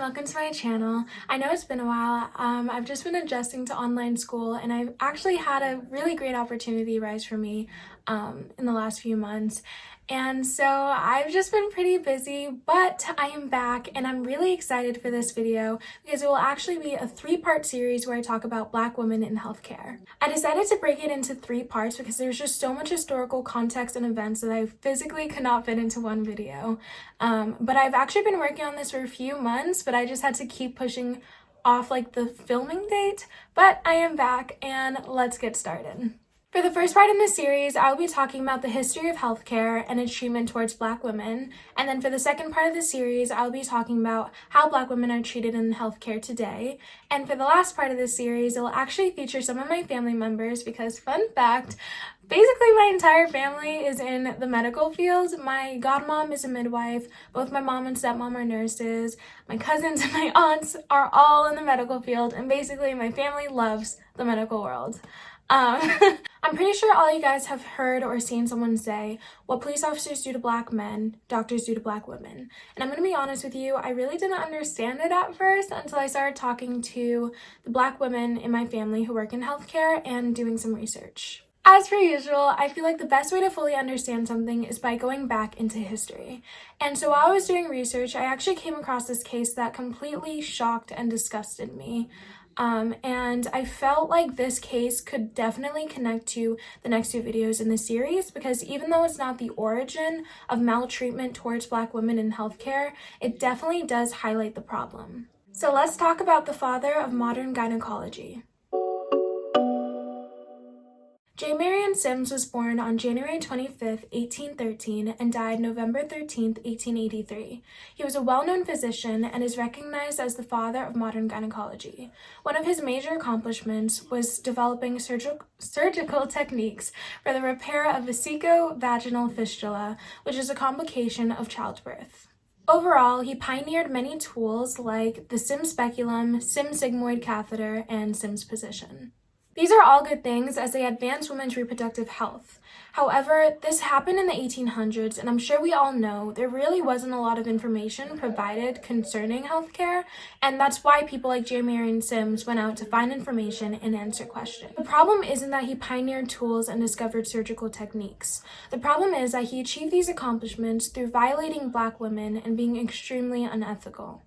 welcome to my channel. I know it's been a while. I've just been adjusting to online school, and I've actually had a really great opportunity rise for me in the last few months. And so I've just been pretty busy, but I am back and I'm really excited for this video because it will actually be a 3-part series where I talk about Black women in healthcare. I decided to break it into 3 parts because there's just so much historical context and events that I physically could not fit into one video. But I've actually been working on this for a few months, but I just had to keep pushing off the filming date. But I am back and let's get started. For the first part in this series, I'll be talking about the history of healthcare and its treatment towards Black women. And then for the second part of the series, I'll be talking about how Black women are treated in healthcare today. And for the last part of this series, it will actually feature some of my family members because, fun fact, basically my entire family is in the medical field. My godmom is a midwife. Both my mom and stepmom are nurses. My cousins and my aunts are all in the medical field. And basically my family loves the medical world. I'm pretty sure all you guys have heard or seen someone say, what police officers do to Black men, doctors do to Black women. And I'm going to be honest with you, I really didn't understand it at first until I started talking to the Black women in my family who work in healthcare and doing some research. As per usual, I feel like the best way to fully understand something is by going back into history. And so while I was doing research, I actually came across this case that completely shocked and disgusted me. And I felt like this case could definitely connect to the next 2 videos in the series because even though it's not the origin of maltreatment towards Black women in healthcare, it definitely does highlight the problem. So let's talk about the father of modern gynecology. J. Marion Sims was born on January 25, 1813 and died November 13, 1883. He was a well-known physician and is recognized as the father of modern gynecology. One of his major accomplishments was developing surgical techniques for the repair of vesico-vaginal fistula, which is a complication of childbirth. Overall, he pioneered many tools like the Sims speculum, Sims sigmoid catheter, and Sims position. These are all good things as they advance women's reproductive health. However, this happened in the 1800s, and I'm sure we all know there really wasn't a lot of information provided concerning healthcare, and that's why people like J. Marion Sims went out to find information and answer questions. The problem isn't that he pioneered tools and discovered surgical techniques. The problem is that he achieved these accomplishments through violating Black women and being extremely unethical.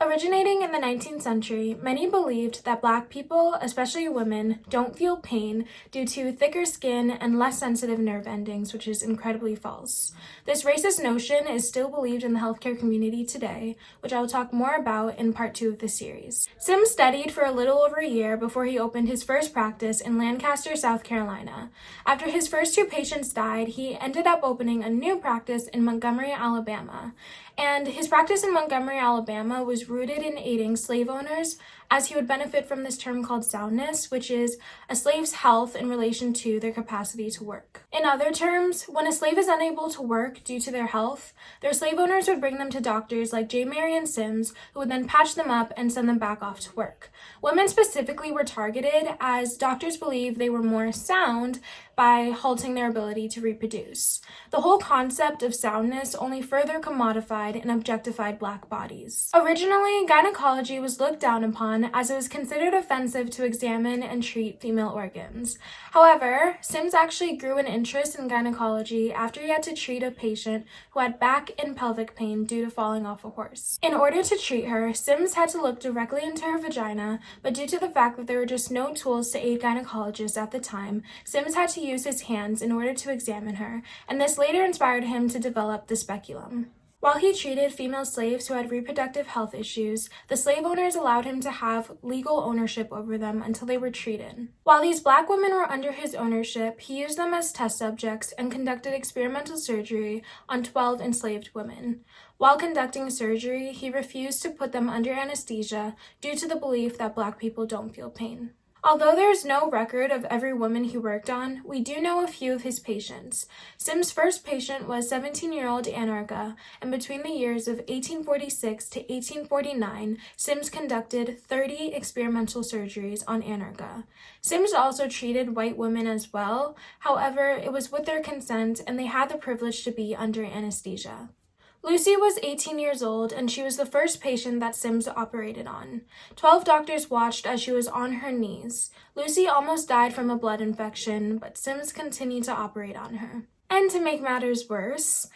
Originating in the 19th century, many believed that Black people, especially women, don't feel pain due to thicker skin and less sensitive nerve endings, which is incredibly false. This racist notion is still believed in the healthcare community today, which I will talk more about in part 2 of this series. Sims studied for a little over a year before he opened his first practice in Lancaster, South Carolina. After his first 2 patients died, he ended up opening a new practice in Montgomery, Alabama. And his practice in Montgomery, Alabama was rooted in aiding slave owners, as he would benefit from this term called soundness, which is a slave's health in relation to their capacity to work. In other terms, when a slave is unable to work due to their health, their slave owners would bring them to doctors like J. Marion Sims, who would then patch them up and send them back off to work. Women specifically were targeted as doctors believed they were more sound by halting their ability to reproduce. The whole concept of soundness only further commodified and objectified Black bodies. Originally, gynecology was looked down upon as it was considered offensive to examine and treat female organs. However, Sims actually grew an interest in gynecology after he had to treat a patient who had back and pelvic pain due to falling off a horse. In order to treat her, Sims had to look directly into her vagina, but due to the fact that there were just no tools to aid gynecologists at the time, Sims had to use his hands in order to examine her, and this later inspired him to develop the speculum. While he treated female slaves who had reproductive health issues, the slave owners allowed him to have legal ownership over them until they were treated. While these Black women were under his ownership, he used them as test subjects and conducted experimental surgery on 12 enslaved women. While conducting surgery, he refused to put them under anesthesia due to the belief that Black people don't feel pain. Although there is no record of every woman he worked on, we do know a few of his patients. Sims' first patient was 17-year-old Anarcha, and between the years of 1846 to 1849, Sims conducted 30 experimental surgeries on Anarcha. Sims also treated white women as well, however, it was with their consent and they had the privilege to be under anesthesia. Lucy was 18 years old, and she was the first patient that Sims operated on. 12 doctors watched as she was on her knees. Lucy almost died from a blood infection, but Sims continued to operate on her. And to make matters worse,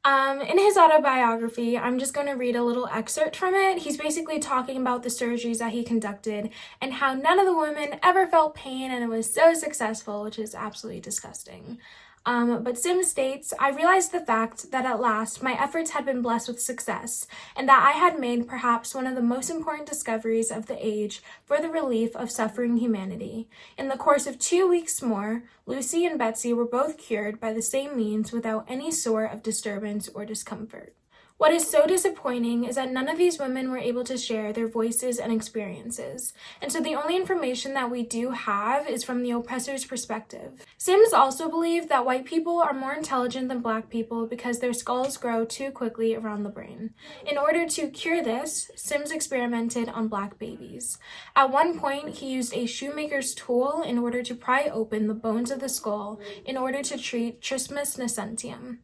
in his autobiography, I'm just going to read a little excerpt from it. He's basically talking about the surgeries that he conducted and how none of the women ever felt pain and it was so successful, which is absolutely disgusting. But Sims states, I realized the fact that at last my efforts had been blessed with success, and that I had made perhaps one of the most important discoveries of the age for the relief of suffering humanity. In the course of 2 weeks more, Lucy and Betsy were both cured by the same means without any sort of disturbance or discomfort. What is so disappointing is that none of these women were able to share their voices and experiences, and so the only information that we do have is from the oppressor's perspective. Sims also believed that white people are more intelligent than black people because their skulls grow too quickly around the brain. In order to cure this, Sims experimented on black babies. At one point, he used a shoemaker's tool in order to pry open the bones of the skull in order to treat trismus nascentium.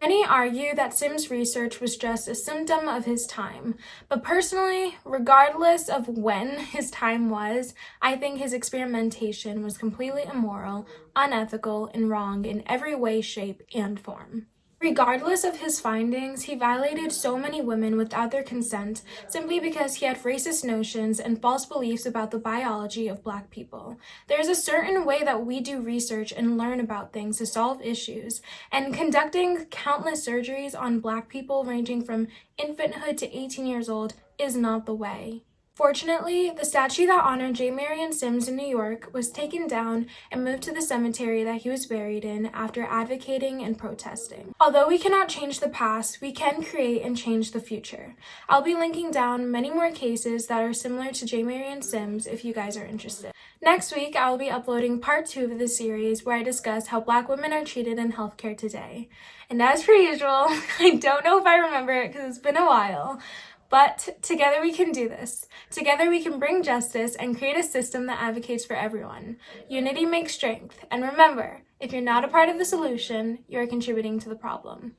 Many argue that Sims' research was just a symptom of his time, but personally, regardless of when his time was, I think his experimentation was completely immoral, unethical, and wrong in every way, shape, and form. Regardless of his findings, he violated so many women without their consent simply because he had racist notions and false beliefs about the biology of black people. There is a certain way that we do research and learn about things to solve issues, and conducting countless surgeries on black people ranging from infanthood to 18 years old is not the way. Fortunately, the statue that honored J. Marion Sims in New York was taken down and moved to the cemetery that he was buried in after advocating and protesting. Although we cannot change the past, we can create and change the future. I'll be linking down many more cases that are similar to J. Marion Sims if you guys are interested. Next week, I will be uploading part 2 of this series where I discuss how black women are treated in healthcare today. And as per usual, I don't know if I remember it because it's been a while, but together we can do this. Together we can bring justice and create a system that advocates for everyone. Unity makes strength. And remember, if you're not a part of the solution, you're contributing to the problem.